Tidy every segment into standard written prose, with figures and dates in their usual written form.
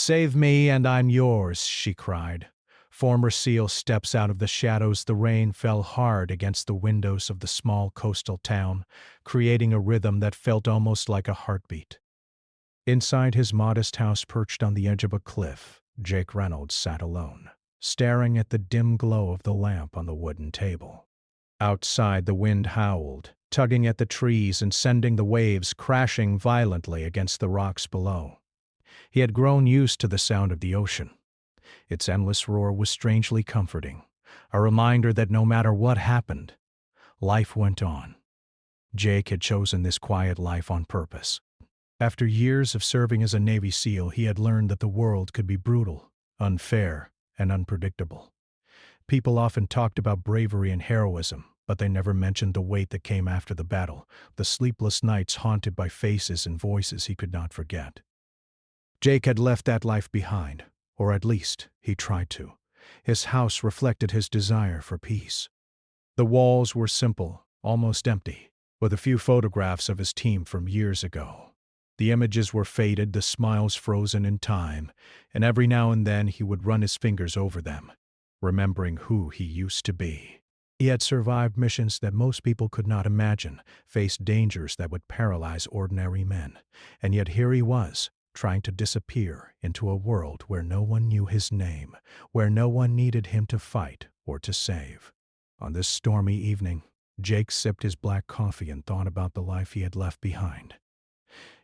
"Save me and I'm yours," she cried. Former SEAL steps out of the shadows. The rain fell hard against the windows of the small coastal town, creating a rhythm that felt almost like a heartbeat. Inside his modest house perched on the edge of a cliff, Jake Reynolds sat alone, staring at the dim glow of the lamp on the wooden table. Outside, the wind howled, tugging at the trees and sending the waves crashing violently against the rocks below. He had grown used to the sound of the ocean. Its endless roar was strangely comforting, a reminder that no matter what happened, life went on. Jake had chosen this quiet life on purpose. After years of serving as a Navy SEAL, he had learned that the world could be brutal, unfair, and unpredictable. People often talked about bravery and heroism, but they never mentioned the weight that came after the battle, the sleepless nights haunted by faces and voices he could not forget. Jake had left that life behind, or at least he tried to. His house reflected his desire for peace. The walls were simple, almost empty, with a few photographs of his team from years ago. The images were faded, the smiles frozen in time, and every now and then he would run his fingers over them, remembering who he used to be. He had survived missions that most people could not imagine, faced dangers that would paralyze ordinary men, and yet here he was, trying to disappear into a world where no one knew his name, where no one needed him to fight or to save. On this stormy evening, Jake sipped his black coffee and thought about the life he had left behind.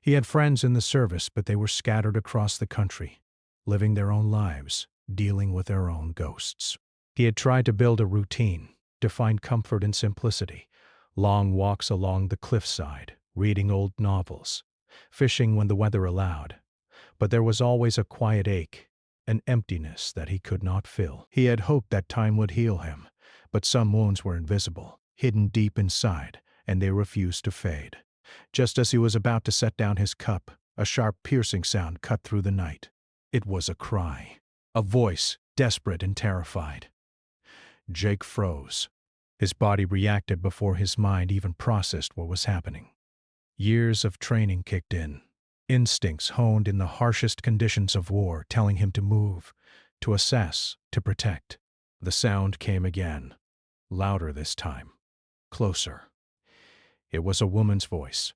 He had friends in the service, but they were scattered across the country, living their own lives, dealing with their own ghosts. He had tried to build a routine, to find comfort in simplicity, long walks along the cliffside, reading old novels, fishing when the weather allowed. But there was always a quiet ache, an emptiness that he could not fill. He had hoped that time would heal him, but some wounds were invisible, hidden deep inside, and they refused to fade. Just as he was about to set down his cup, a sharp, piercing sound cut through the night. It was a cry, a voice, desperate and terrified. Jake froze. His body reacted before his mind even processed what was happening. Years of training kicked in, instincts honed in the harshest conditions of war, telling him to move, to assess, to protect. The sound came again, louder this time, closer. It was a woman's voice,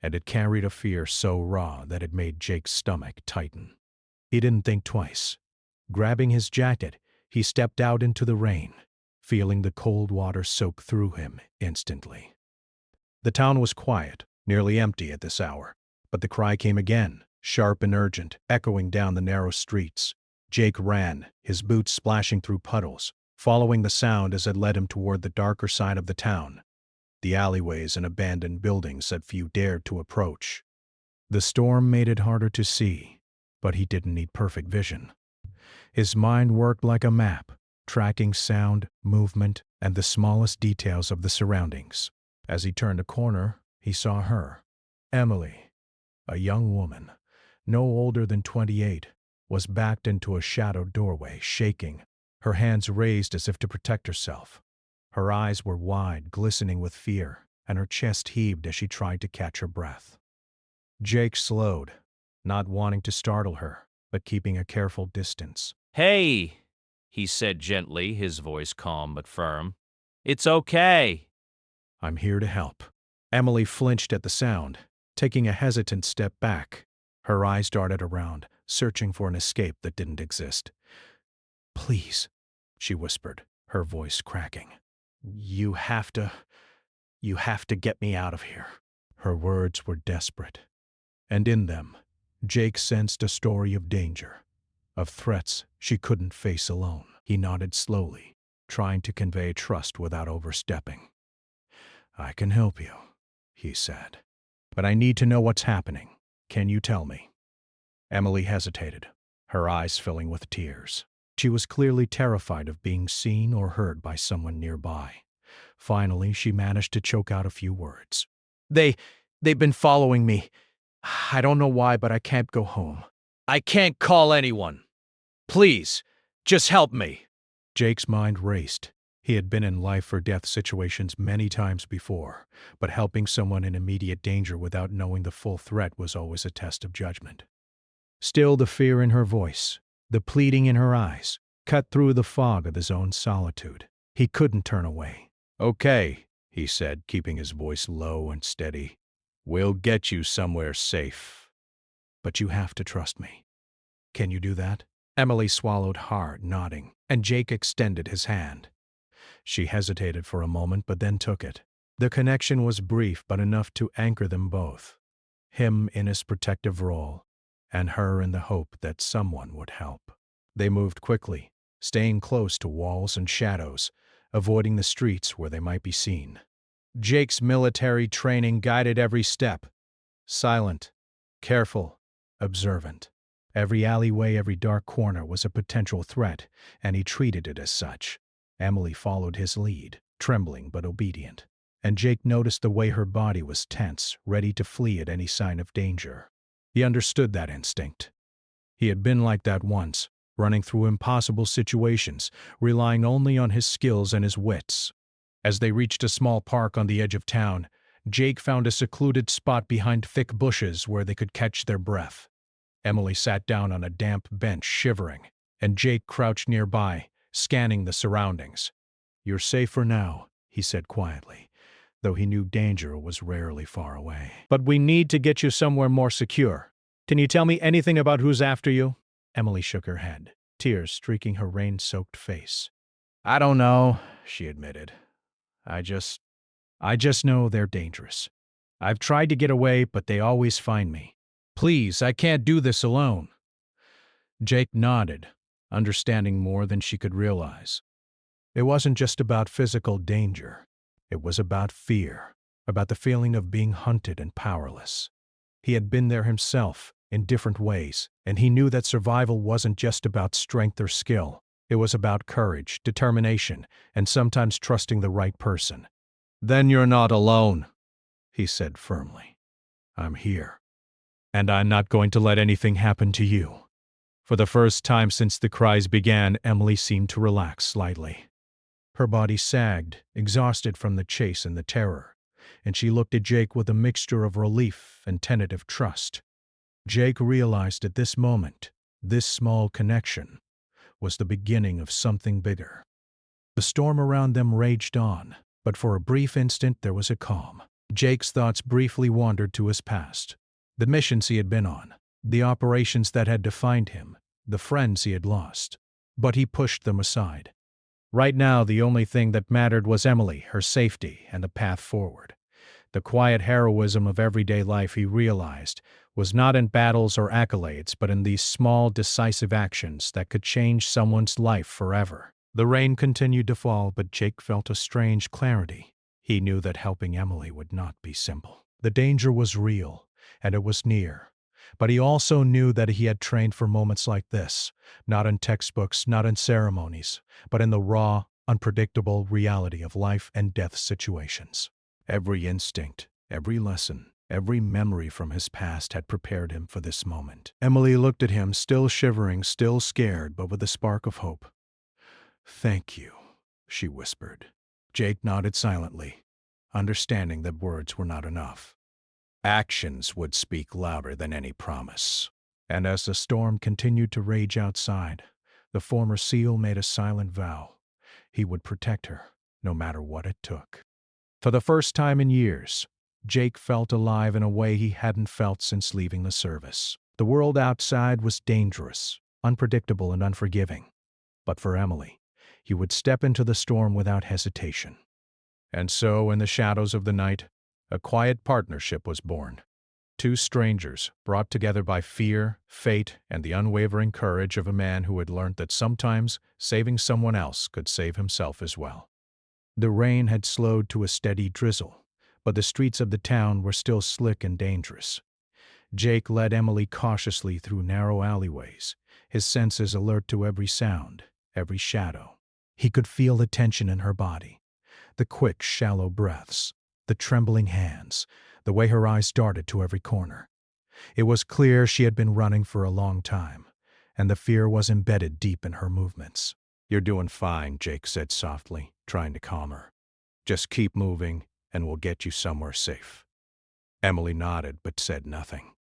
and it carried a fear so raw that it made Jake's stomach tighten. He didn't think twice. Grabbing his jacket, he stepped out into the rain, feeling the cold water soak through him instantly. The town was quiet, nearly empty at this hour, but the cry came again, sharp and urgent, echoing down the narrow streets. Jake ran, his boots splashing through puddles, following the sound as it led him toward the darker side of the town, the alleyways and abandoned buildings that few dared to approach. The storm made it harder to see, but he didn't need perfect vision. His mind worked like a map, tracking sound, movement, and the smallest details of the surroundings. As he turned a corner, he saw her. Emily, a young woman, no older than 28, was backed into a shadowed doorway, shaking, her hands raised as if to protect herself. Her eyes were wide, glistening with fear, and her chest heaved as she tried to catch her breath. Jake slowed, not wanting to startle her, but keeping a careful distance. "Hey," he said gently, his voice calm but firm. "It's okay." "I'm here to help." Emily flinched at the sound, taking a hesitant step back. Her eyes darted around, searching for an escape that didn't exist. "Please," she whispered, her voice cracking. You have to get me out of here." Her words were desperate, and in them, Jake sensed a story of danger, of threats she couldn't face alone. He nodded slowly, trying to convey trust without overstepping. "I can help you," he said, "but I need to know what's happening. Can you tell me?" Emily hesitated, her eyes filling with tears. She was clearly terrified of being seen or heard by someone nearby. Finally, she managed to choke out a few words. They've been following me. I don't know why, but I can't go home." "I can't call anyone. Please, just help me." Jake's mind raced. He had been in life-or-death situations many times before, but helping someone in immediate danger without knowing the full threat was always a test of judgment. Still, the fear in her voice, the pleading in her eyes, cut through the fog of his own solitude. He couldn't turn away. "Okay," he said, keeping his voice low and steady. "We'll get you somewhere safe. But you have to trust me. Can you do that?" Emily swallowed hard, nodding, and Jake extended his hand. She hesitated for a moment, but then took it. The connection was brief, but enough to anchor them both. Him in his protective role, and her in the hope that someone would help. They moved quickly, staying close to walls and shadows, avoiding the streets where they might be seen. Jake's military training guided every step. Silent, careful, observant. Every alleyway, every dark corner was a potential threat, and he treated it as such. Emily followed his lead, trembling but obedient, and Jake noticed the way her body was tense, ready to flee at any sign of danger. He understood that instinct. He had been like that once, running through impossible situations, relying only on his skills and his wits. As they reached a small park on the edge of town, Jake found a secluded spot behind thick bushes where they could catch their breath. Emily sat down on a damp bench, shivering, and Jake crouched nearby, scanning the surroundings. "You're safe for now," he said quietly, though he knew danger was rarely far away. "But we need to get you somewhere more secure. Can you tell me anything about who's after you?" Emily shook her head, tears streaking her rain-soaked face. "I don't know," she admitted. I just know they're dangerous. I've tried to get away, but they always find me. Please, I can't do this alone." Jake nodded, understanding more than she could realize. It wasn't just about physical danger. It was about fear, about the feeling of being hunted and powerless. He had been there himself, in different ways, and he knew that survival wasn't just about strength or skill. It was about courage, determination, and sometimes trusting the right person. "Then you're not alone," he said firmly. "I'm here. And I'm not going to let anything happen to you." For the first time since the cries began, Emily seemed to relax slightly. Her body sagged, exhausted from the chase and the terror, and she looked at Jake with a mixture of relief and tentative trust. Jake realized at this moment, this small connection was the beginning of something bigger. The storm around them raged on, but for a brief instant there was a calm. Jake's thoughts briefly wandered to his past, the missions he had been on, the operations that had defined him, the friends he had lost. But he pushed them aside. Right now, the only thing that mattered was Emily, her safety, and the path forward. The quiet heroism of everyday life, he realized, was not in battles or accolades, but in these small, decisive actions that could change someone's life forever. The rain continued to fall, but Jake felt a strange clarity. He knew that helping Emily would not be simple. The danger was real, and it was near. But he also knew that he had trained for moments like this, not in textbooks, not in ceremonies, but in the raw, unpredictable reality of life and death situations. Every instinct, every lesson, every memory from his past had prepared him for this moment. Emily looked at him, still shivering, still scared, but with a spark of hope. "Thank you," she whispered. Jake nodded silently, understanding that words were not enough. Actions would speak louder than any promise. And as the storm continued to rage outside, the former SEAL made a silent vow. He would protect her, no matter what it took. For the first time in years, Jake felt alive in a way he hadn't felt since leaving the service. The world outside was dangerous, unpredictable, and unforgiving. But for Emily, he would step into the storm without hesitation. And so, in the shadows of the night, a quiet partnership was born. Two strangers, brought together by fear, fate, and the unwavering courage of a man who had learned that sometimes saving someone else could save himself as well. The rain had slowed to a steady drizzle, but the streets of the town were still slick and dangerous. Jake led Emily cautiously through narrow alleyways, his senses alert to every sound, every shadow. He could feel the tension in her body, the quick, shallow breaths, the trembling hands, the way her eyes darted to every corner. It was clear she had been running for a long time, and the fear was embedded deep in her movements. "You're doing fine," Jake said softly, trying to calm her. "Just keep moving, and we'll get you somewhere safe." Emily nodded but said nothing.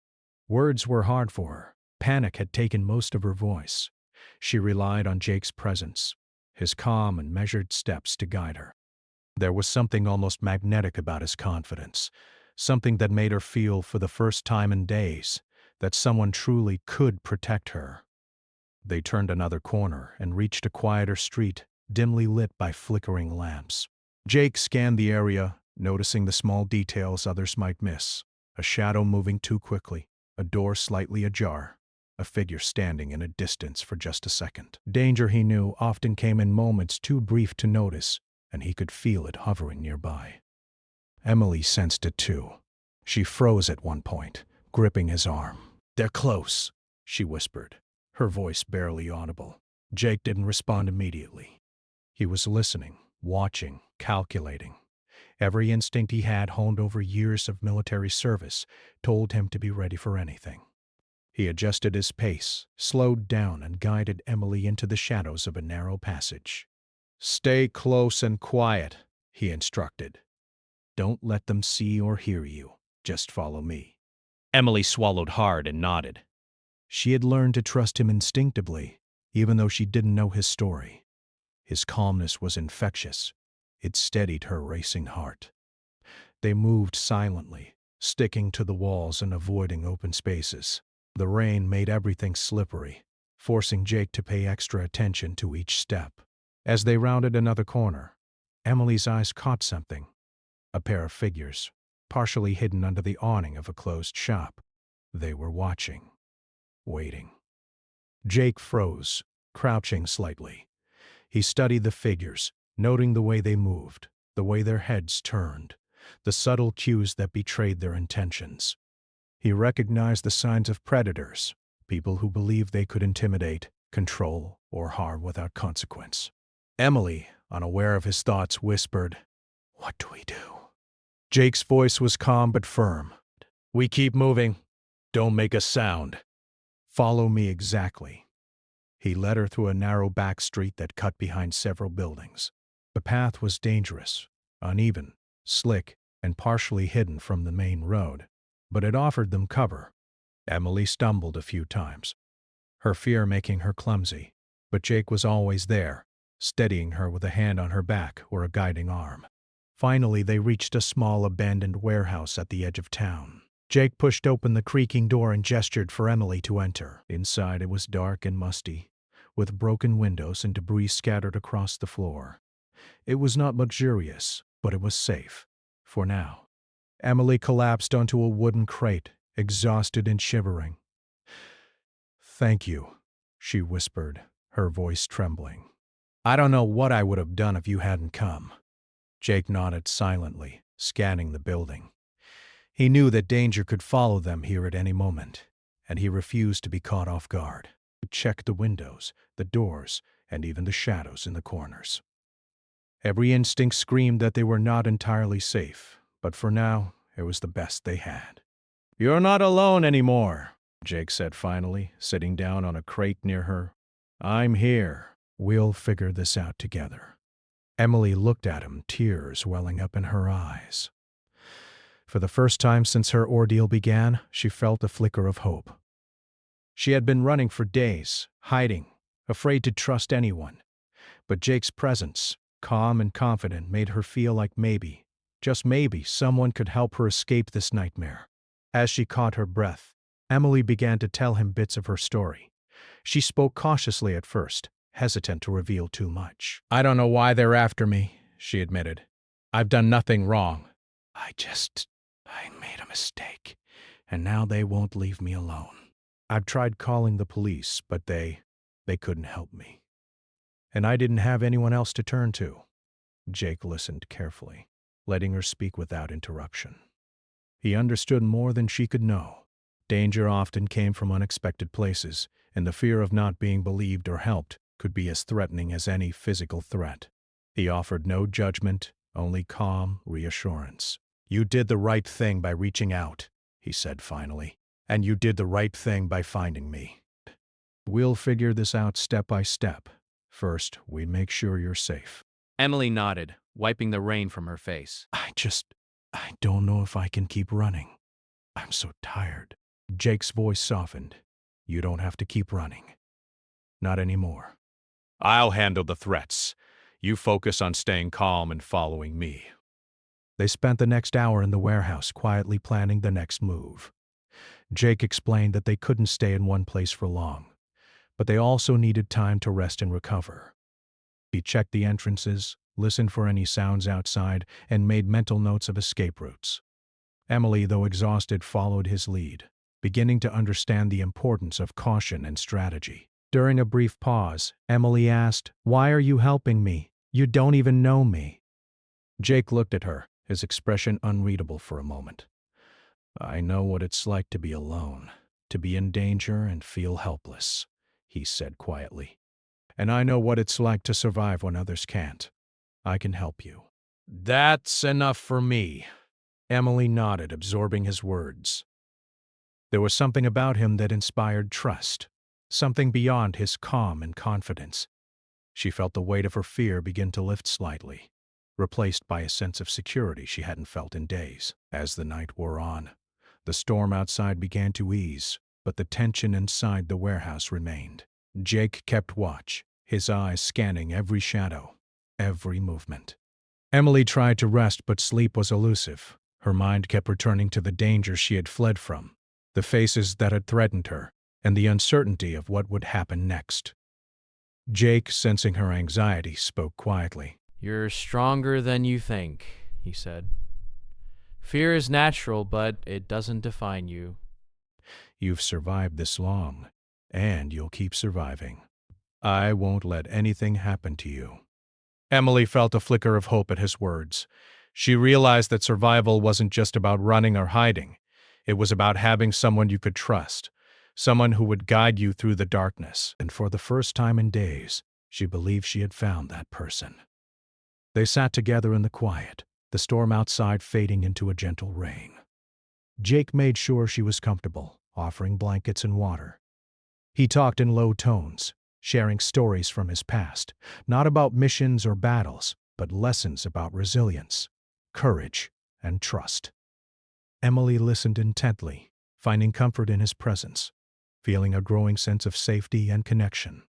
Words were hard for her. Panic had taken most of her voice. She relied on Jake's presence, his calm and measured steps to guide her. There was something almost magnetic about his confidence, something that made her feel for the first time in days that someone truly could protect her. They turned another corner and reached a quieter street, dimly lit by flickering lamps. Jake scanned the area, noticing the small details others might miss: a shadow moving too quickly, a door slightly ajar, a figure standing in a distance for just a second. Danger, he knew, often came in moments too brief to notice, and he could feel it hovering nearby. Emily sensed it too. She froze at one point, gripping his arm. "They're close," she whispered, her voice barely audible. Jake didn't respond immediately. He was listening, watching, calculating. Every instinct he had, honed over years of military service, told him to be ready for anything. He adjusted his pace, slowed down, and guided Emily into the shadows of a narrow passage. "Stay close and quiet," he instructed. "Don't let them see or hear you. Just follow me." Emily swallowed hard and nodded. She had learned to trust him instinctively, even though she didn't know his story. His calmness was infectious. It steadied her racing heart. They moved silently, sticking to the walls and avoiding open spaces. The rain made everything slippery, forcing Jake to pay extra attention to each step. As they rounded another corner, Emily's eyes caught something: a pair of figures, partially hidden under the awning of a closed shop. They were watching, waiting. Jake froze, crouching slightly. He studied the figures, noting the way they moved, the way their heads turned, the subtle cues that betrayed their intentions. He recognized the signs of predators, people who believed they could intimidate, control, or harm without consequence. Emily, unaware of his thoughts, whispered, "What do we do?" Jake's voice was calm but firm. "We keep moving. Don't make a sound. Follow me exactly." He led her through a narrow back street that cut behind several buildings. The path was dangerous, uneven, slick, and partially hidden from the main road, but it offered them cover. Emily stumbled a few times, her fear making her clumsy, but Jake was always there, steadying her with a hand on her back or a guiding arm. Finally, they reached a small abandoned warehouse at the edge of town. Jake pushed open the creaking door and gestured for Emily to enter. Inside, it was dark and musty, with broken windows and debris scattered across the floor. It was not luxurious, but it was safe, for now. Emily collapsed onto a wooden crate, exhausted and shivering. "Thank you," she whispered, her voice trembling. "I don't know what I would have done if you hadn't come." Jake nodded silently, scanning the building. He knew that danger could follow them here at any moment, and he refused to be caught off guard. He checked the windows, the doors, and even the shadows in the corners. Every instinct screamed that they were not entirely safe, but for now, it was the best they had. "You're not alone anymore," Jake said finally, sitting down on a crate near her. "I'm here. We'll figure this out together." Emily looked at him, tears welling up in her eyes. For the first time since her ordeal began, she felt a flicker of hope. She had been running for days, hiding, afraid to trust anyone. But Jake's presence, calm and confident, made her feel like maybe, just maybe, someone could help her escape this nightmare. As she caught her breath, Emily began to tell him bits of her story. She spoke cautiously at first, hesitant to reveal too much. "I don't know why they're after me," she admitted. "I've done nothing wrong. I made a mistake, and now they won't leave me alone. I've tried calling the police, but they couldn't help me. And I didn't have anyone else to turn to." Jake listened carefully, letting her speak without interruption. He understood more than she could know. Danger often came from unexpected places, and the fear of not being believed or helped could be as threatening as any physical threat. He offered no judgment, only calm reassurance. "You did the right thing by reaching out," he said finally, "and you did the right thing by finding me. We'll figure this out step by step. First, we make sure you're safe." Emily nodded, wiping the rain from her face. I don't know if I can keep running. I'm so tired." Jake's voice softened. You don't have to keep running. Not anymore. I'll handle the threats. You focus on staying calm and following me." They spent the next hour in the warehouse quietly planning the next move. Jake explained that they couldn't stay in one place for long, but they also needed time to rest and recover. He checked the entrances, listened for any sounds outside, and made mental notes of escape routes. Emily, though exhausted, followed his lead, beginning to understand the importance of caution and strategy. During a brief pause, Emily asked, "Why are you helping me? You don't even know me." Jake looked at her, his expression unreadable for a moment. "I know what it's like to be alone, to be in danger and feel helpless," he said quietly. "And I know what it's like to survive when others can't. I can help you." "That's enough for me." Emily nodded, absorbing his words. There was something about him that inspired trust, something beyond his calm and confidence. She felt the weight of her fear begin to lift slightly, replaced by a sense of security she hadn't felt in days. As the night wore on, the storm outside began to ease, but the tension inside the warehouse remained. Jake kept watch, his eyes scanning every shadow, every movement. Emily tried to rest, but sleep was elusive. Her mind kept returning to the danger she had fled from, the faces that had threatened her, and the uncertainty of what would happen next. Jake, sensing her anxiety, spoke quietly. "You're stronger than you think," he said. "Fear is natural, but it doesn't define you." "You've survived this long, and you'll keep surviving. I won't let anything happen to you." Emily felt a flicker of hope at his words. She realized that survival wasn't just about running or hiding. It was about having someone you could trust, someone who would guide you through the darkness. And for the first time in days, she believed she had found that person. They sat together in the quiet, the storm outside fading into a gentle rain. Jake made sure she was comfortable, offering blankets and water. He talked in low tones, sharing stories from his past, not about missions or battles, but lessons about resilience, courage, and trust. Emily listened intently, finding comfort in his presence, feeling a growing sense of safety and connection.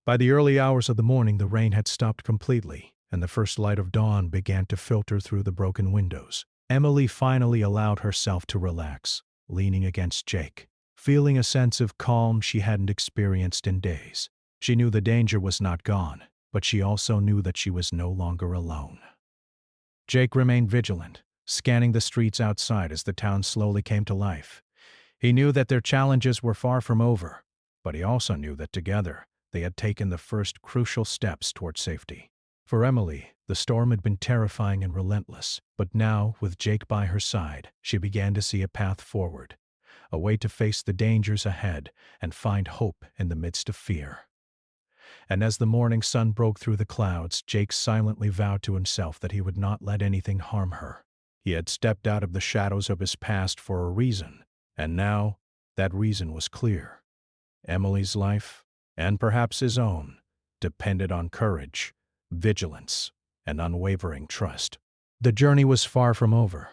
By the early hours of the morning, the rain had stopped completely, and the first light of dawn began to filter through the broken windows. Emily finally allowed herself to relax, leaning against Jake, feeling a sense of calm she hadn't experienced in days. She knew the danger was not gone, but she also knew that she was no longer alone. Jake remained vigilant, scanning the streets outside as the town slowly came to life. He knew that their challenges were far from over, but he also knew that together they had taken the first crucial steps toward safety. For Emily, the storm had been terrifying and relentless, but now, with Jake by her side, she began to see a path forward, a way to face the dangers ahead and find hope in the midst of fear. And as the morning sun broke through the clouds, Jake silently vowed to himself that he would not let anything harm her. He had stepped out of the shadows of his past for a reason, and now that reason was clear. Emily's life, and perhaps his own, depended on courage, vigilance, and unwavering trust. The journey was far from over,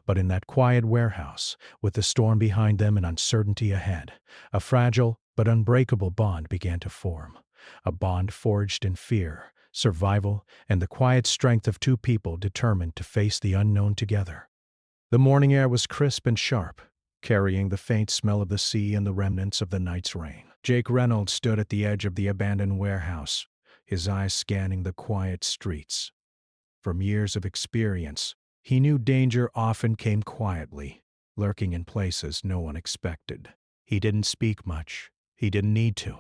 but in that quiet warehouse, with the storm behind them and uncertainty ahead, a fragile but unbreakable bond began to form. A bond forged in fear, survival, and the quiet strength of two people determined to face the unknown together. The morning air was crisp and sharp, carrying the faint smell of the sea and the remnants of the night's rain. Jake Reynolds stood at the edge of the abandoned warehouse, his eyes scanning the quiet streets. From years of experience, he knew danger often came quietly, lurking in places no one expected. He didn't speak much. He didn't need to.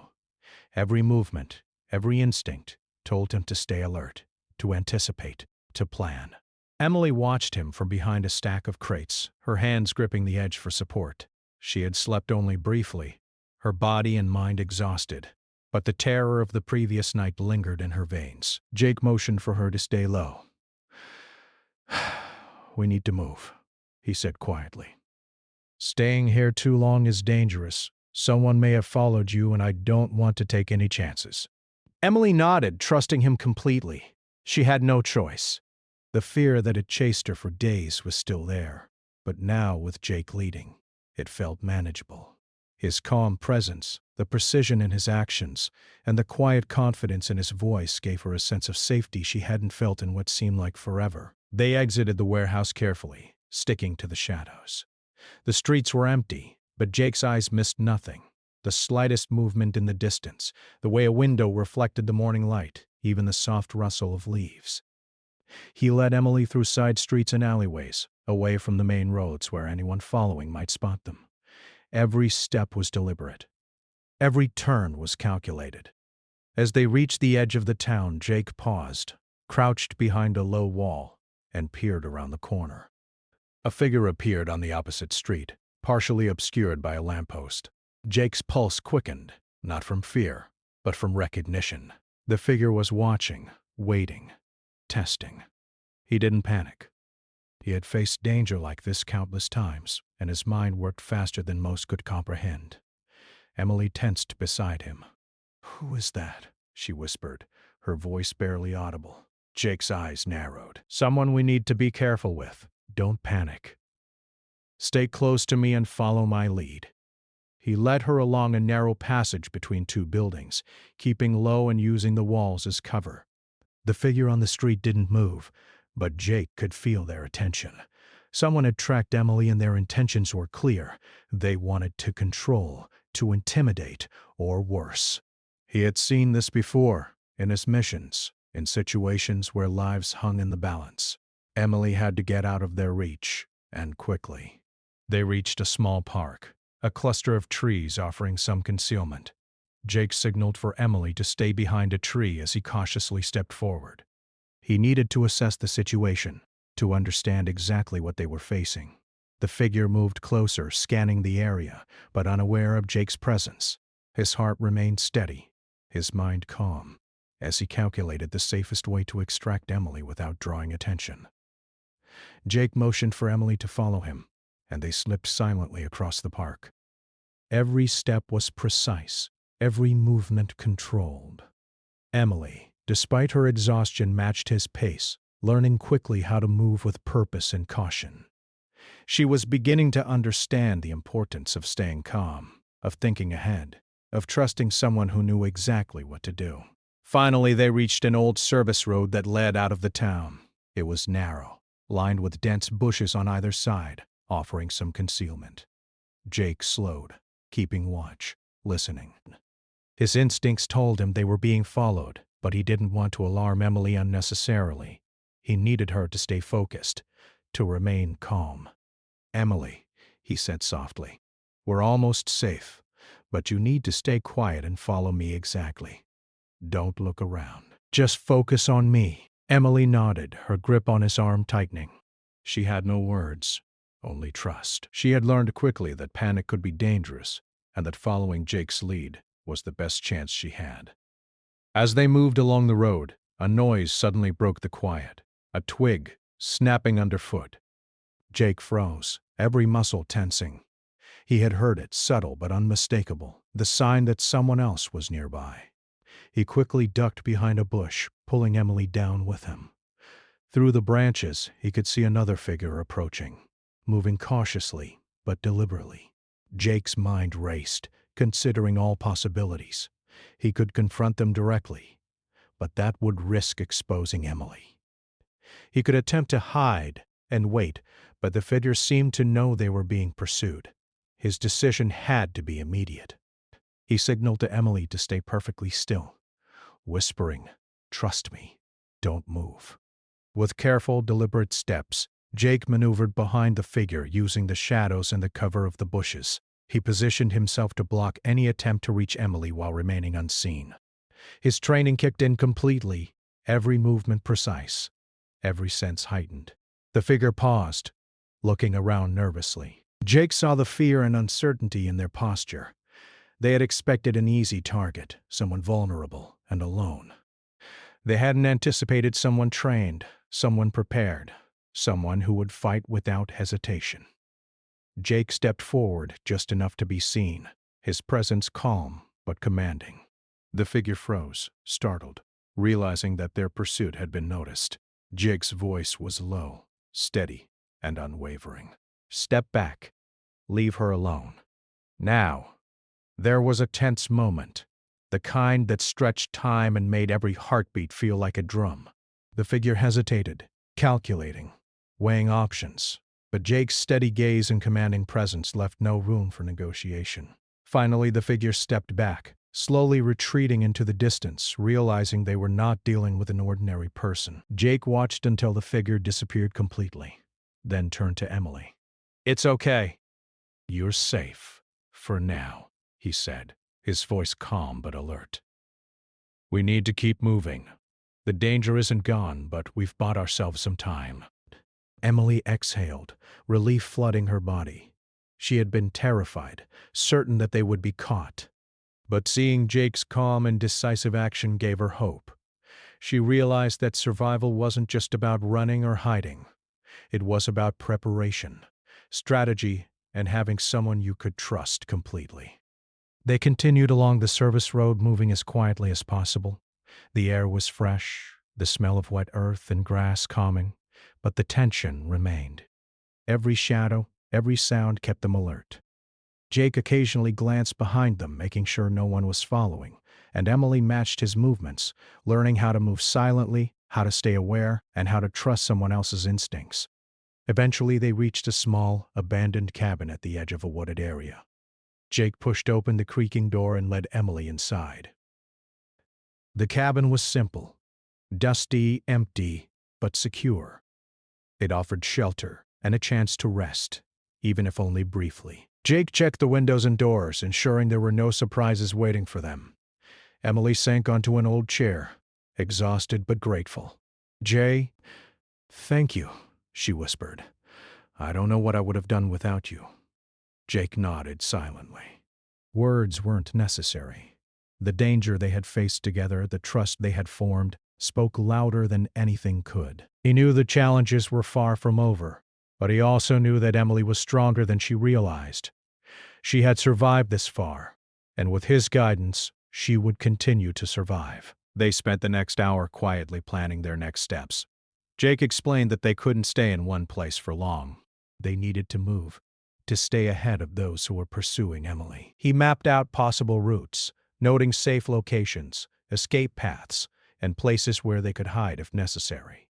Every movement, every instinct, told him to stay alert, to anticipate, to plan. Emily watched him from behind a stack of crates, her hands gripping the edge for support. She had slept only briefly, her body and mind exhausted, but the terror of the previous night lingered in her veins. Jake motioned for her to stay low. "We need to move," he said quietly. "Staying here too long is dangerous. Someone may have followed you, and I don't want to take any chances." Emily nodded, trusting him completely. She had no choice. The fear that had chased her for days was still there, but now, with Jake leading, it felt manageable. His calm presence, the precision in his actions, and the quiet confidence in his voice gave her a sense of safety she hadn't felt in what seemed like forever. They exited the warehouse carefully, sticking to the shadows. The streets were empty, but Jake's eyes missed nothing. The slightest movement in the distance, the way a window reflected the morning light, even the soft rustle of leaves. He led Emily through side streets and alleyways, away from the main roads where anyone following might spot them. Every step was deliberate. Every turn was calculated. As they reached the edge of the town, Jake paused, crouched behind a low wall, and peered around the corner. A figure appeared on the opposite street, partially obscured by a lamppost. Jake's pulse quickened, not from fear, but from recognition. The figure was watching, waiting, testing. He didn't panic. He had faced danger like this countless times, and his mind worked faster than most could comprehend. Emily tensed beside him. "Who is that?" she whispered, her voice barely audible. Jake's eyes narrowed. "Someone we need to be careful with. Don't panic. Stay close to me and follow my lead." He led her along a narrow passage between two buildings, keeping low and using the walls as cover. The figure on the street didn't move, but Jake could feel their attention. Someone had tracked Emily and their intentions were clear. They wanted to control, to intimidate, or worse. He had seen this before, in his missions, in situations where lives hung in the balance. Emily had to get out of their reach, and quickly. They reached a small park, a cluster of trees offering some concealment. Jake signaled for Emily to stay behind a tree as he cautiously stepped forward. He needed to assess the situation, to understand exactly what they were facing. The figure moved closer, scanning the area, but unaware of Jake's presence. His heart remained steady, his mind calm, as he calculated the safest way to extract Emily without drawing attention. Jake motioned for Emily to follow him, and they slipped silently across the park. Every step was precise, every movement controlled. Emily, despite her exhaustion, matched his pace, learning quickly how to move with purpose and caution. She was beginning to understand the importance of staying calm, of thinking ahead, of trusting someone who knew exactly what to do. Finally, they reached an old service road that led out of the town. It was narrow, lined with dense bushes on either side, offering some concealment. Jake slowed, keeping watch, listening. His instincts told him they were being followed, but he didn't want to alarm Emily unnecessarily. He needed her to stay focused, to remain calm. "Emily," he said softly, "we're almost safe, but you need to stay quiet and follow me exactly. Don't look around. Just focus on me." Emily nodded, her grip on his arm tightening. She had no words, only trust. She had learned quickly that panic could be dangerous, and that following Jake's lead was the best chance she had. As they moved along the road, a noise suddenly broke the quiet, a twig snapping underfoot. Jake froze, every muscle tensing. He had heard it, subtle but unmistakable, the sign that someone else was nearby. He quickly ducked behind a bush, pulling Emily down with him. Through the branches, he could see another figure approaching, moving cautiously but deliberately. Jake's mind raced, considering all possibilities. He could confront them directly, but that would risk exposing Emily. He could attempt to hide and wait, but the figure seemed to know they were being pursued. His decision had to be immediate. He signaled to Emily to stay perfectly still, whispering, "Trust me, don't move." With careful, deliberate steps, Jake maneuvered behind the figure, using the shadows and the cover of the bushes. He positioned himself to block any attempt to reach Emily while remaining unseen. His training kicked in completely, every movement precise, every sense heightened. The figure paused, looking around nervously. Jake saw the fear and uncertainty in their posture. They had expected an easy target, someone vulnerable and alone. They hadn't anticipated someone trained, someone prepared, someone who would fight without hesitation. Jake stepped forward just enough to be seen, his presence calm but commanding. The figure froze, startled, realizing that their pursuit had been noticed. Jake's voice was low, steady, and unwavering. "Step back. Leave her alone. Now." There was a tense moment, the kind that stretched time and made every heartbeat feel like a drum. The figure hesitated, calculating, weighing options, but Jake's steady gaze and commanding presence left no room for negotiation. Finally, the figure stepped back, slowly retreating into the distance, realizing they were not dealing with an ordinary person. Jake watched until the figure disappeared completely, then turned to Emily. "It's okay. You're safe. For now," he said, his voice calm but alert. "We need to keep moving. The danger isn't gone, but we've bought ourselves some time." Emily exhaled, relief flooding her body. She had been terrified, certain that they would be caught. But seeing Jake's calm and decisive action gave her hope. She realized that survival wasn't just about running or hiding. It was about preparation, strategy, and having someone you could trust completely. They continued along the service road, moving as quietly as possible. The air was fresh, the smell of wet earth and grass calming, but the tension remained. Every shadow, every sound kept them alert. Jake occasionally glanced behind them, making sure no one was following, and Emily matched his movements, learning how to move silently, how to stay aware, and how to trust someone else's instincts. Eventually, they reached a small, abandoned cabin at the edge of a wooded area. Jake pushed open the creaking door and led Emily inside. The cabin was simple, dusty, empty, but secure. It offered shelter and a chance to rest, even if only briefly. Jake checked the windows and doors, ensuring there were no surprises waiting for them. Emily sank onto an old chair, exhausted but grateful. "Jay, thank you," she whispered. "I don't know what I would have done without you." Jake nodded silently. Words weren't necessary. The danger they had faced together, the trust they had formed, spoke louder than anything could. He knew the challenges were far from over, but he also knew that Emily was stronger than she realized. She had survived this far, and with his guidance, she would continue to survive. They spent the next hour quietly planning their next steps. Jake explained that they couldn't stay in one place for long. They needed to move, to stay ahead of those who were pursuing Emily. He mapped out possible routes, noting safe locations, escape paths, and places where they could hide if necessary.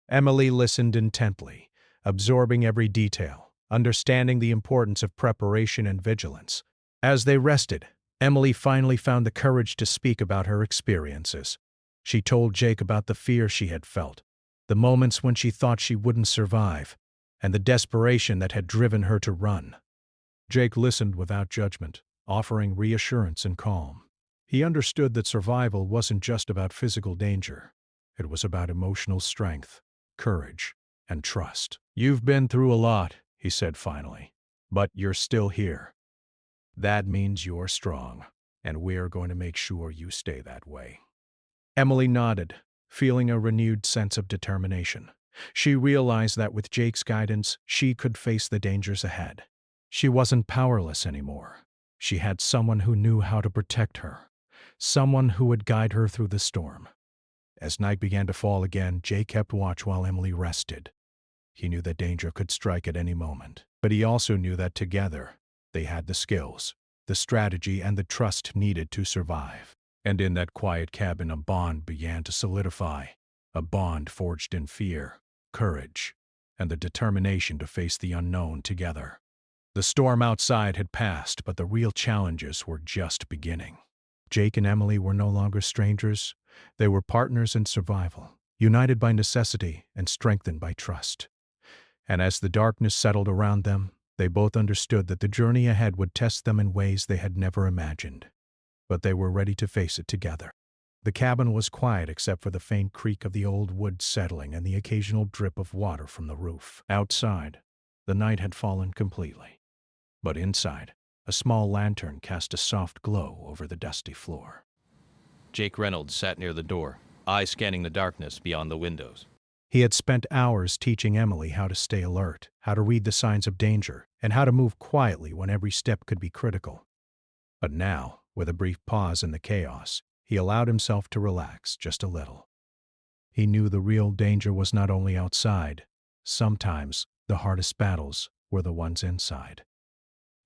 Emily listened intently, absorbing every detail, understanding the importance of preparation and vigilance. As they rested, Emily finally found the courage to speak about her experiences. She told Jake about the fear she had felt, the moments when she thought she wouldn't survive, and the desperation that had driven her to run. Jake listened without judgment, offering reassurance and calm. He understood that survival wasn't just about physical danger. It was about emotional strength, courage, and trust. "You've been through a lot," he said finally, "but you're still here. That means you're strong, and we're going to make sure you stay that way." Emily nodded, feeling a renewed sense of determination. She realized that with Jake's guidance, she could face the dangers ahead. She wasn't powerless anymore. She had someone who knew how to protect her, someone who would guide her through the storm. As night began to fall again, Jake kept watch while Emily rested. He knew that danger could strike at any moment, but he also knew that together, they had the skills, the strategy, and the trust needed to survive. And in that quiet cabin, a bond began to solidify, a bond forged in fear, courage, and the determination to face the unknown together. The storm outside had passed, but the real challenges were just beginning. Jake and Emily were no longer strangers. They were partners in survival, united by necessity and strengthened by trust. And as the darkness settled around them, they both understood that the journey ahead would test them in ways they had never imagined. But they were ready to face it together. The cabin was quiet except for the faint creak of the old wood settling and the occasional drip of water from the roof. Outside, the night had fallen completely. But inside, a small lantern cast a soft glow over the dusty floor. Jake Reynolds sat near the door, eyes scanning the darkness beyond the windows. He had spent hours teaching Emily how to stay alert, how to read the signs of danger, and how to move quietly when every step could be critical. But now, with a brief pause in the chaos, he allowed himself to relax just a little. He knew the real danger was not only outside. Sometimes the hardest battles were the ones inside.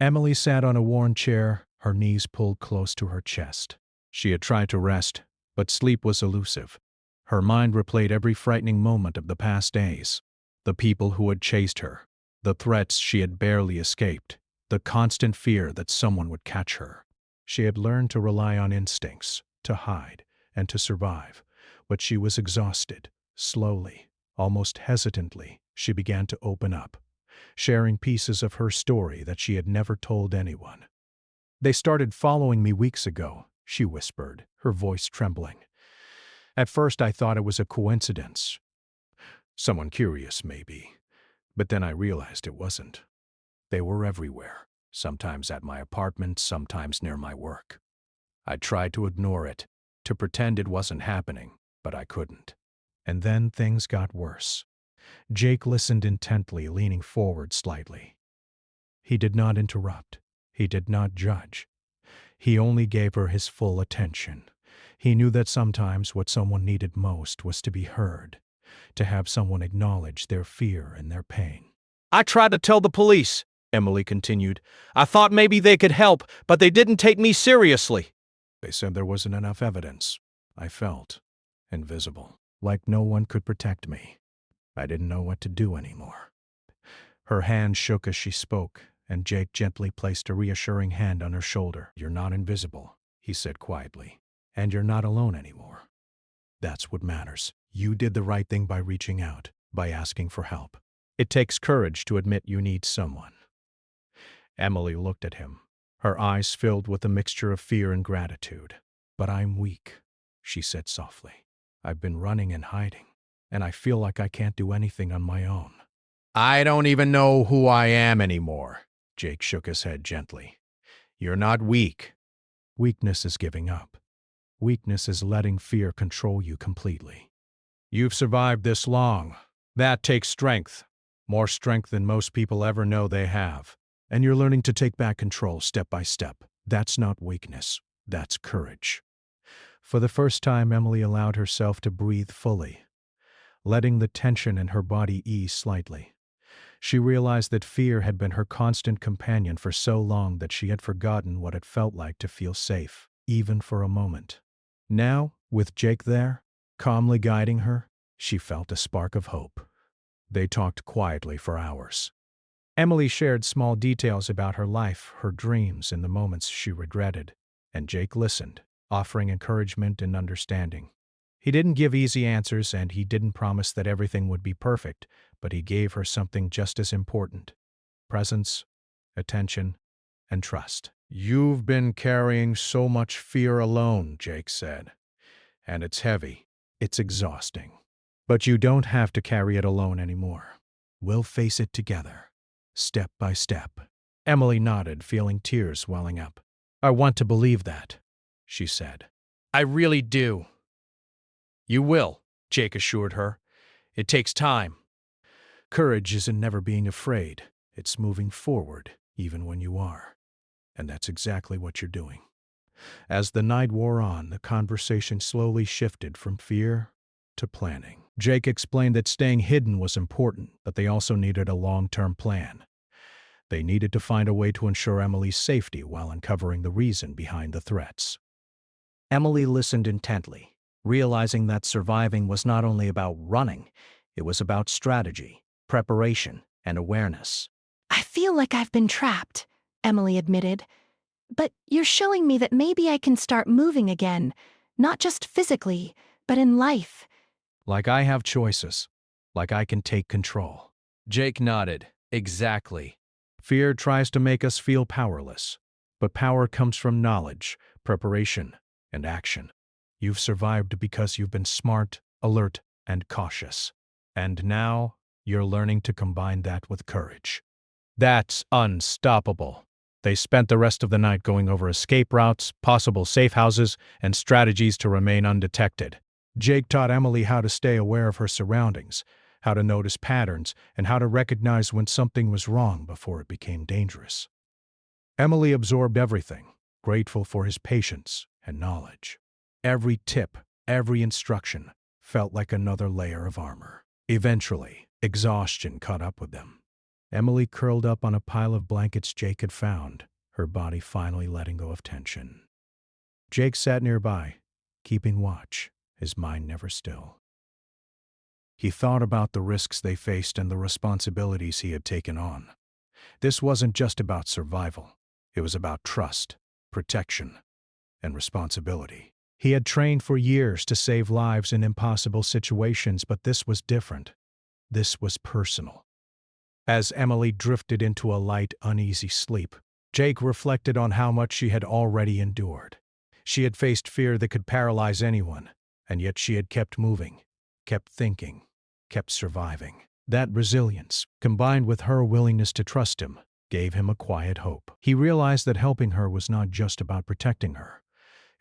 Emily sat on a worn chair, her knees pulled close to her chest. She had tried to rest, but sleep was elusive. Her mind replayed every frightening moment of the past days. The people who had chased her, the threats she had barely escaped, the constant fear that someone would catch her. She had learned to rely on instincts, to hide, and to survive, but she was exhausted. Slowly, almost hesitantly, she began to open up, sharing pieces of her story that she had never told anyone. "They started following me weeks ago," she whispered, her voice trembling. "At first I thought it was a coincidence. Someone curious, maybe. But then I realized it wasn't. They were everywhere, sometimes at my apartment, sometimes near my work. I tried to ignore it, to pretend it wasn't happening, but I couldn't. And then things got worse." Jake listened intently, leaning forward slightly. He did not interrupt. He did not judge. He only gave her his full attention. He knew that sometimes what someone needed most was to be heard, to have someone acknowledge their fear and their pain. "I tried to tell the police," Emily continued. "I thought maybe they could help, but they didn't take me seriously." "They said there wasn't enough evidence. I felt invisible, like no one could protect me. I didn't know what to do anymore." Her hand shook as she spoke, and Jake gently placed a reassuring hand on her shoulder. "You're not invisible," he said quietly, "and you're not alone anymore. That's what matters. You did the right thing by reaching out, by asking for help. It takes courage to admit you need someone." Emily looked at him, her eyes filled with a mixture of fear and gratitude. "But I'm weak," she said softly. "I've been running and hiding, and I feel like I can't do anything on my own." "I don't even know who I am anymore," Jake shook his head gently. "You're not weak. Weakness is giving up. Weakness is letting fear control you completely. You've survived this long. That takes strength, more strength than most people ever know they have. And you're learning to take back control step by step. That's not weakness. That's courage." For the first time, Emily allowed herself to breathe fully, letting the tension in her body ease slightly. She realized that fear had been her constant companion for so long that she had forgotten what it felt like to feel safe, even for a moment. Now, with Jake there, calmly guiding her, she felt a spark of hope. They talked quietly for hours. Emily shared small details about her life, her dreams, and the moments she regretted, and Jake listened, offering encouragement and understanding. He didn't give easy answers, and he didn't promise that everything would be perfect, but he gave her something just as important: presence, attention, and trust. "You've been carrying so much fear alone," Jake said, "and it's heavy. It's exhausting. But you don't have to carry it alone anymore. We'll face it together, step by step." Emily nodded, feeling tears welling up. "I want to believe that," she said. "I really do." "You will," Jake assured her. "It takes time." Courage isn't never being afraid. It's moving forward, even when you are. And that's exactly what you're doing. As the night wore on, the conversation slowly shifted from fear to planning. Jake explained that staying hidden was important, but they also needed a long-term plan. They needed to find a way to ensure Emily's safety while uncovering the reason behind the threats. Emily listened intently, realizing that surviving was not only about running, it was about strategy, preparation, and awareness. "I feel like I've been trapped," Emily admitted. "But you're showing me that maybe I can start moving again, not just physically, but in life." Like I have choices. Like I can take control. Jake nodded. Exactly. Fear tries to make us feel powerless, but power comes from knowledge, preparation, and action. You've survived because you've been smart, alert, and cautious. And now, you're learning to combine that with courage. That's unstoppable. They spent the rest of the night going over escape routes, possible safe houses, and strategies to remain undetected. Jake taught Emily how to stay aware of her surroundings, how to notice patterns, and how to recognize when something was wrong before it became dangerous. Emily absorbed everything, grateful for his patience and knowledge. Every tip, every instruction, felt like another layer of armor. Eventually, exhaustion caught up with them. Emily curled up on a pile of blankets Jake had found, her body finally letting go of tension. Jake sat nearby, keeping watch, his mind never still. He thought about the risks they faced and the responsibilities he had taken on. This wasn't just about survival. It was about trust, protection, and responsibility. He had trained for years to save lives in impossible situations, but this was different. This was personal. As Emily drifted into a light, uneasy sleep, Jake reflected on how much she had already endured. She had faced fear that could paralyze anyone, and yet she had kept moving, kept thinking, kept surviving. That resilience, combined with her willingness to trust him, gave him a quiet hope. He realized that helping her was not just about protecting her.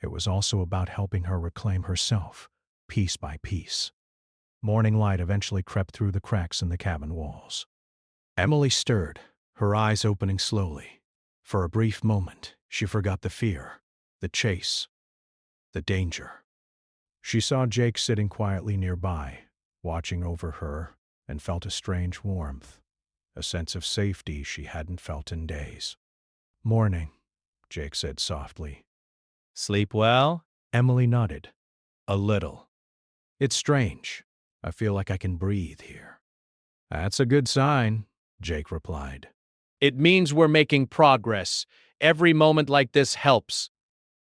It was also about helping her reclaim herself, piece by piece. Morning light eventually crept through the cracks in the cabin walls. Emily stirred, her eyes opening slowly. For a brief moment, she forgot the fear, the chase, the danger. She saw Jake sitting quietly nearby, watching over her, and felt a strange warmth, a sense of safety she hadn't felt in days. "Morning," Jake said softly. Sleep well? Emily nodded. "A little. It's strange. I feel like I can breathe here." "That's a good sign," Jake replied. It means we're making progress. Every moment like this helps.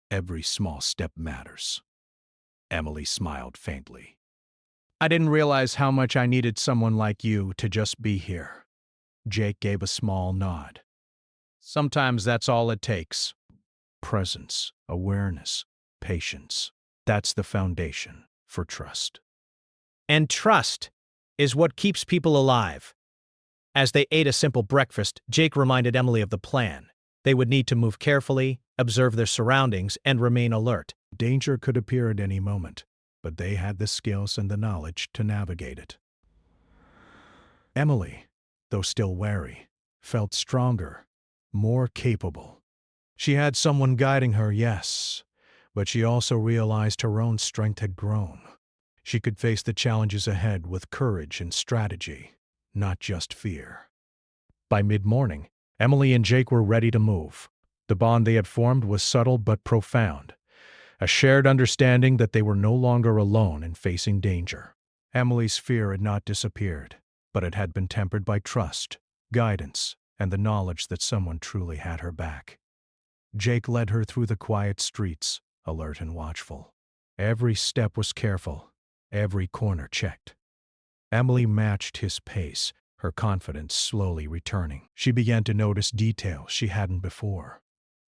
"Every small step matters." Emily smiled faintly. "I didn't realize how much I needed someone like you to just be here." Jake gave a small nod. "Sometimes that's all it takes. Presence, awareness, patience. That's the foundation for trust." And trust is what keeps people alive. As they ate a simple breakfast, Jake reminded Emily of the plan. They would need to move carefully, observe their surroundings, and remain alert. Danger could appear at any moment, but they had the skills and the knowledge to navigate it. Emily, though still wary, felt stronger, more capable. She had someone guiding her, yes, but she also realized her own strength had grown. She could face the challenges ahead with courage and strategy, not just fear. By mid-morning, Emily and Jake were ready to move. The bond they had formed was subtle but profound, a shared understanding that they were no longer alone in facing danger. Emily's fear had not disappeared, but it had been tempered by trust, guidance, and the knowledge that someone truly had her back. Jake led her through the quiet streets, alert and watchful. Every step was careful, every corner checked. Emily matched his pace, her confidence slowly returning. She began to notice details she hadn't before.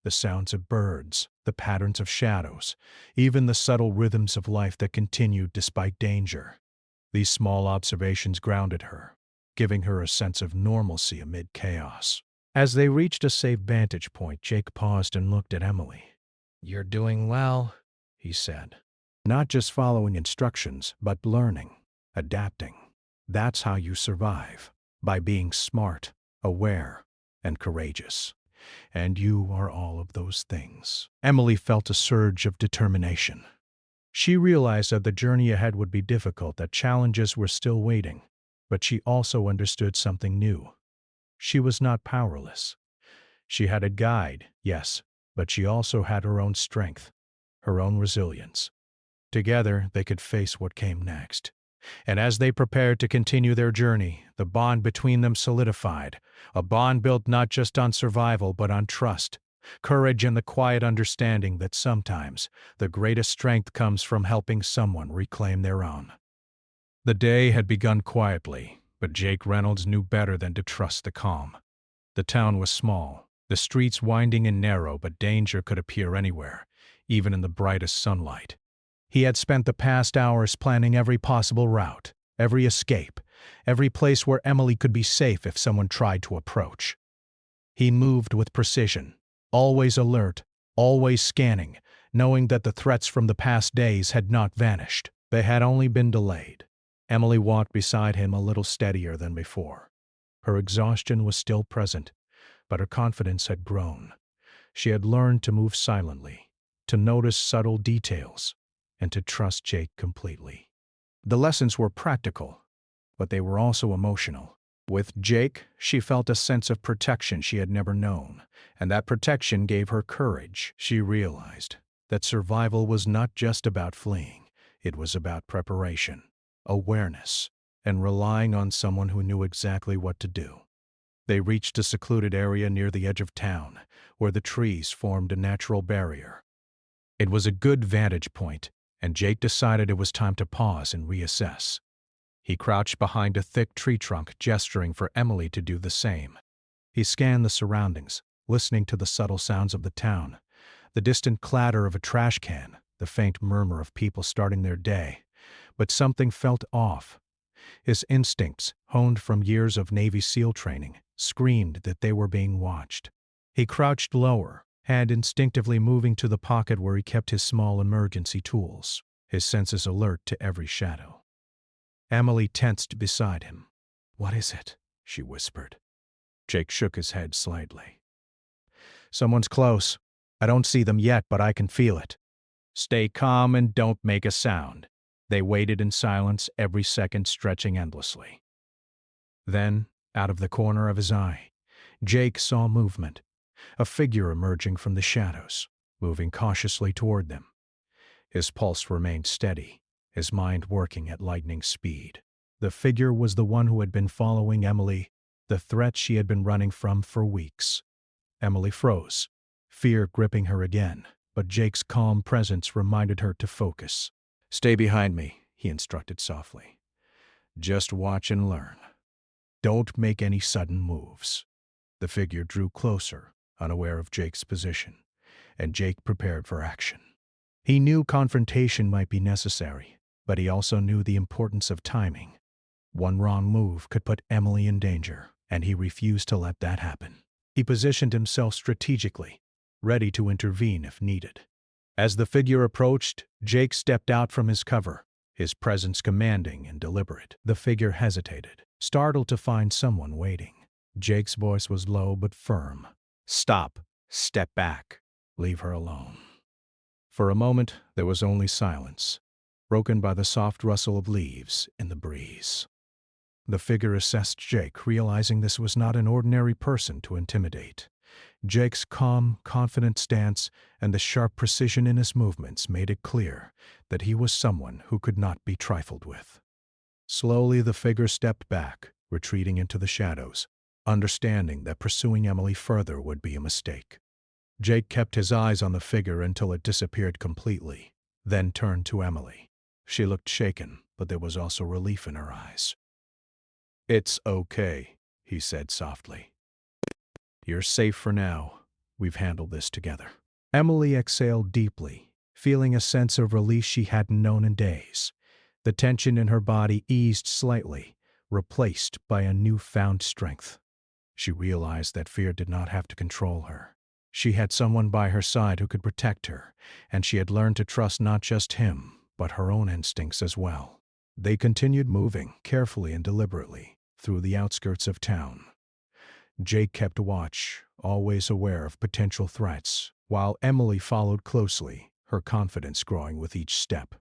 The sounds of birds, the patterns of shadows, even the subtle rhythms of life that continued despite danger. These small observations grounded her, giving her a sense of normalcy amid chaos. As they reached a safe vantage point, Jake paused and looked at Emily. "You're doing well," he said. "Not just following instructions, but learning, adapting. That's how you survive, by being smart, aware, and courageous. And you are all of those things." Emily felt a surge of determination. She realized that the journey ahead would be difficult, that challenges were still waiting, but she also understood something new. She was not powerless. She had a guide, yes, but she also had her own strength, her own resilience. Together, they could face what came next. And as they prepared to continue their journey, the bond between them solidified, a bond built not just on survival but on trust, courage, and the quiet understanding that sometimes the greatest strength comes from helping someone reclaim their own. The day had begun quietly, but Jake Reynolds knew better than to trust the calm. The town was small, the streets winding and narrow, but danger could appear anywhere, even in the brightest sunlight. He had spent the past hours planning every possible route, every escape, every place where Emily could be safe if someone tried to approach. He moved with precision, always alert, always scanning, knowing that the threats from the past days had not vanished. They had only been delayed. Emily walked beside him a little steadier than before. Her exhaustion was still present, but her confidence had grown. She had learned to move silently, to notice subtle details, and to trust Jake completely. The lessons were practical, but they were also emotional. With Jake, she felt a sense of protection she had never known, and that protection gave her courage. She realized that survival was not just about fleeing, it was about preparation, awareness, and relying on someone who knew exactly what to do. They reached a secluded area near the edge of town, where the trees formed a natural barrier. It was a good vantage point, and Jake decided it was time to pause and reassess. He crouched behind a thick tree trunk, gesturing for Emily to do the same. He scanned the surroundings, listening to the subtle sounds of the town, the distant clatter of a trash can, the faint murmur of people starting their day. But something felt off. His instincts, honed from years of Navy SEAL training, screamed that they were being watched. He crouched lower, hand instinctively moving to the pocket where he kept his small emergency tools, his senses alert to every shadow. Emily tensed beside him. "What is it?" she whispered. Jake shook his head slightly. "Someone's close. I don't see them yet, but I can feel it. Stay calm and don't make a sound." They waited in silence, every second stretching endlessly. Then, out of the corner of his eye, Jake saw movement, a figure emerging from the shadows, moving cautiously toward them. His pulse remained steady, his mind working at lightning speed. The figure was the one who had been following Emily, the threat she had been running from for weeks. Emily froze, fear gripping her again, but Jake's calm presence reminded her to focus. "Stay behind me," he instructed softly. "Just watch and learn. Don't make any sudden moves." The figure drew closer, unaware of Jake's position, and Jake prepared for action. He knew confrontation might be necessary, but he also knew the importance of timing. One wrong move could put Emily in danger, and he refused to let that happen. He positioned himself strategically, ready to intervene if needed. As the figure approached, Jake stepped out from his cover, his presence commanding and deliberate. The figure hesitated, startled to find someone waiting. Jake's voice was low but firm. "Stop. Step back. Leave her alone." For a moment, there was only silence, broken by the soft rustle of leaves in the breeze. The figure assessed Jake, realizing this was not an ordinary person to intimidate. Jake's calm, confident stance and the sharp precision in his movements made it clear that he was someone who could not be trifled with. Slowly, the figure stepped back, retreating into the shadows, understanding that pursuing Emily further would be a mistake. Jake kept his eyes on the figure until it disappeared completely, then turned to Emily. She looked shaken, but there was also relief in her eyes. "It's okay," he said softly. "You're safe for now. We've handled this together." Emily exhaled deeply, feeling a sense of release she hadn't known in days. The tension in her body eased slightly, replaced by a newfound strength. She realized that fear did not have to control her. She had someone by her side who could protect her, and she had learned to trust not just him, but her own instincts as well. They continued moving, carefully and deliberately, through the outskirts of town. Jake kept watch, always aware of potential threats, while Emily followed closely, her confidence growing with each step.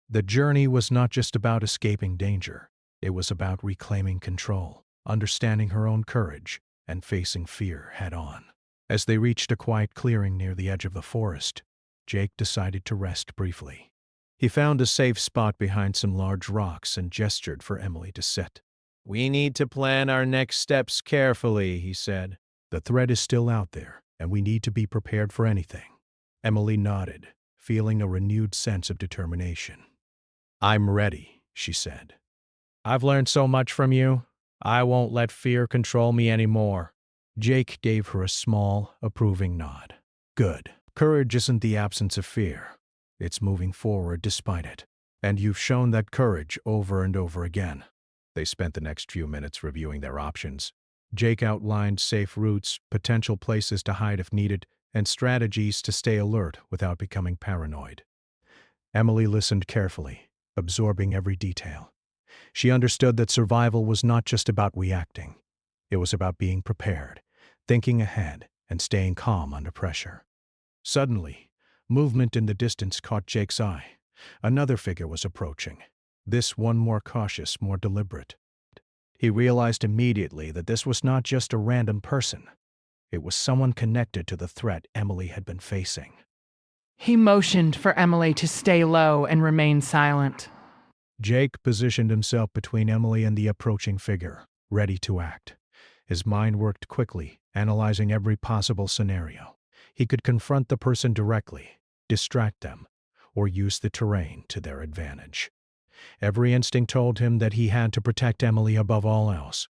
The journey was not just about escaping danger. It was about reclaiming control, understanding her own courage, and facing fear head-on. As they reached a quiet clearing near the edge of the forest, Jake decided to rest briefly. He found a safe spot behind some large rocks and gestured for Emily to sit. "We need to plan our next steps carefully," he said. "The threat is still out there, and we need to be prepared for anything." Emily nodded, feeling a renewed sense of determination. "I'm ready," she said. "I've learned so much from you. I won't let fear control me anymore." Jake gave her a small, approving nod. "Good. Courage isn't the absence of fear. It's moving forward despite it. And you've shown that courage over and over again." They spent the next few minutes reviewing their options. Jake outlined safe routes, potential places to hide if needed, and strategies to stay alert without becoming paranoid. Emily listened carefully, absorbing every detail. She understood that survival was not just about reacting. It was about being prepared, thinking ahead, and staying calm under pressure. Suddenly, movement in the distance caught Jake's eye. Another figure was approaching, this one more cautious, more deliberate. He realized immediately that this was not just a random person. It was someone connected to the threat Emily had been facing. He motioned for Emily to stay low and remain silent. Jake positioned himself between Emily and the approaching figure, ready to act. His mind worked quickly, analyzing every possible scenario. He could confront the person directly, distract them, or use the terrain to their advantage. Every instinct told him that he had to protect Emily above all else,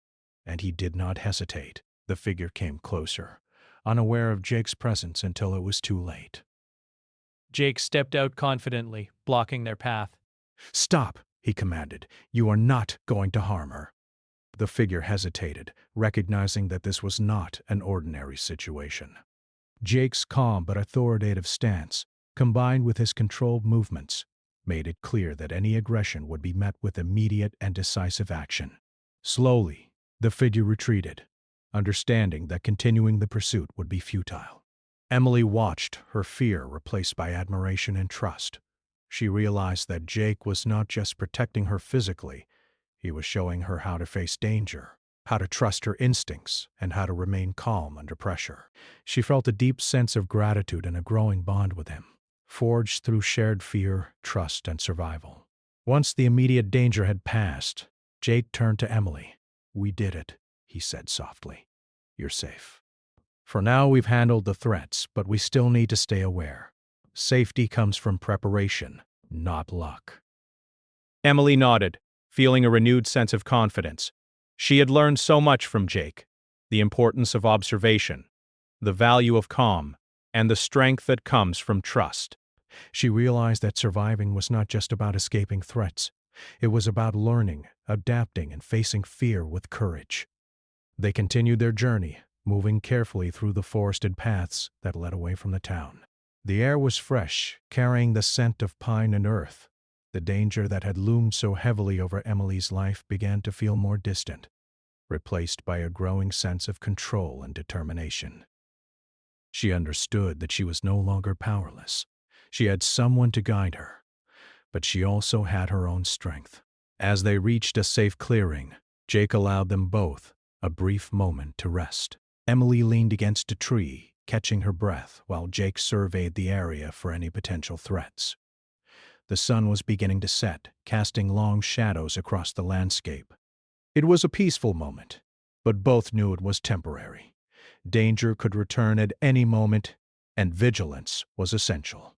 and he did not hesitate. The figure came closer, unaware of Jake's presence until it was too late. Jake stepped out confidently, blocking their path. "Stop," he commanded. "You are not going to harm her." The figure hesitated, recognizing that this was not an ordinary situation. Jake's calm but authoritative stance, combined with his controlled movements, made it clear that any aggression would be met with immediate and decisive action. Slowly, the figure retreated, understanding that continuing the pursuit would be futile. Emily watched, her fear replaced by admiration and trust. She realized that Jake was not just protecting her physically, he was showing her how to face danger, how to trust her instincts, and how to remain calm under pressure. She felt a deep sense of gratitude and a growing bond with him, forged through shared fear, trust, and survival. Once the immediate danger had passed, Jake turned to Emily. "We did it," he said softly. "You're safe. For now, we've handled the threats, but we still need to stay aware. Safety comes from preparation, not luck." Emily nodded, feeling a renewed sense of confidence. She had learned so much from Jake: the importance of observation, the value of calm, and the strength that comes from trust. She realized that surviving was not just about escaping threats. It was about learning, adapting, and facing fear with courage. They continued their journey, moving carefully through the forested paths that led away from the town. The air was fresh, carrying the scent of pine and earth. The danger that had loomed so heavily over Emily's life began to feel more distant, replaced by a growing sense of control and determination. She understood that she was no longer powerless. She had someone to guide her, but she also had her own strength. As they reached a safe clearing, Jake allowed them both a brief moment to rest. Emily leaned against a tree, catching her breath, while Jake surveyed the area for any potential threats. The sun was beginning to set, casting long shadows across the landscape. It was a peaceful moment, but both knew it was temporary. Danger could return at any moment, and vigilance was essential.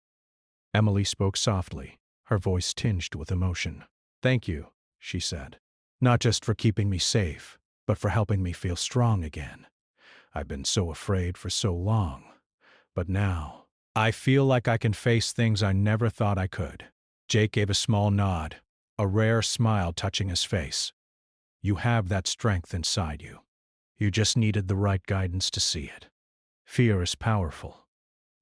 Emily spoke softly, her voice tinged with emotion. "Thank you," she said. "Not just for keeping me safe, but for helping me feel strong again. I've been so afraid for so long, but now I feel like I can face things I never thought I could." Jake gave a small nod, a rare smile touching his face. "You have that strength inside you. You just needed the right guidance to see it. Fear is powerful,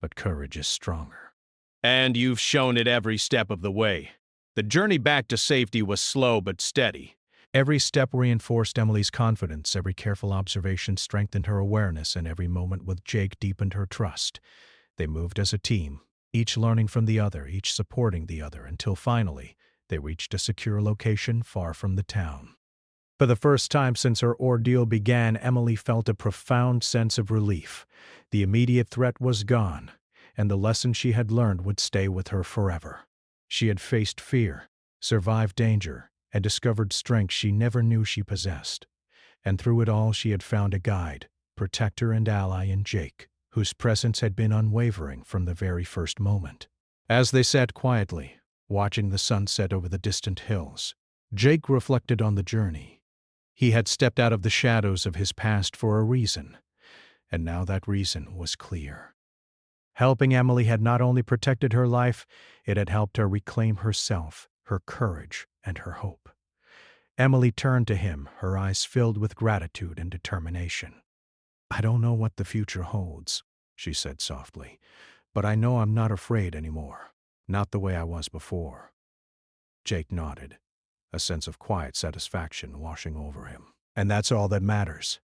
but courage is stronger." "And you've shown it every step of the way." The journey back to safety was slow but steady. Every step reinforced Emily's confidence, every careful observation strengthened her awareness, and every moment with Jake deepened her trust. They moved as a team, each learning from the other, each supporting the other, until finally they reached a secure location far from the town. For the first time since her ordeal began, Emily felt a profound sense of relief. The immediate threat was gone, and the lesson she had learned would stay with her forever. She had faced fear, survived danger, and discovered strength she never knew she possessed. And through it all she had found a guide, protector and ally in Jake, whose presence had been unwavering from the very first moment. As they sat quietly, watching the sunset over the distant hills, Jake reflected on the journey. He had stepped out of the shadows of his past for a reason, and now that reason was clear. Helping Emily had not only protected her life, it had helped her reclaim herself, her courage, and her hope. Emily turned to him, her eyes filled with gratitude and determination. "I don't know what the future holds," she said softly, "but I know I'm not afraid anymore. Not the way I was before." Jake nodded, a sense of quiet satisfaction washing over him. "And that's all that matters.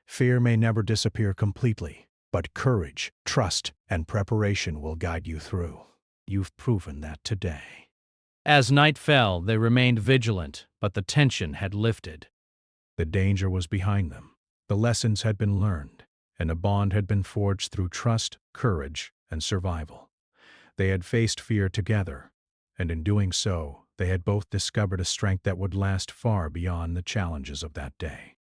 Fear may never disappear completely, but courage, trust, and preparation will guide you through. You've proven that today." As night fell, they remained vigilant, but the tension had lifted. The danger was behind them. The lessons had been learned, and a bond had been forged through trust, courage, and survival. They had faced fear together, and in doing so, they had both discovered a strength that would last far beyond the challenges of that day.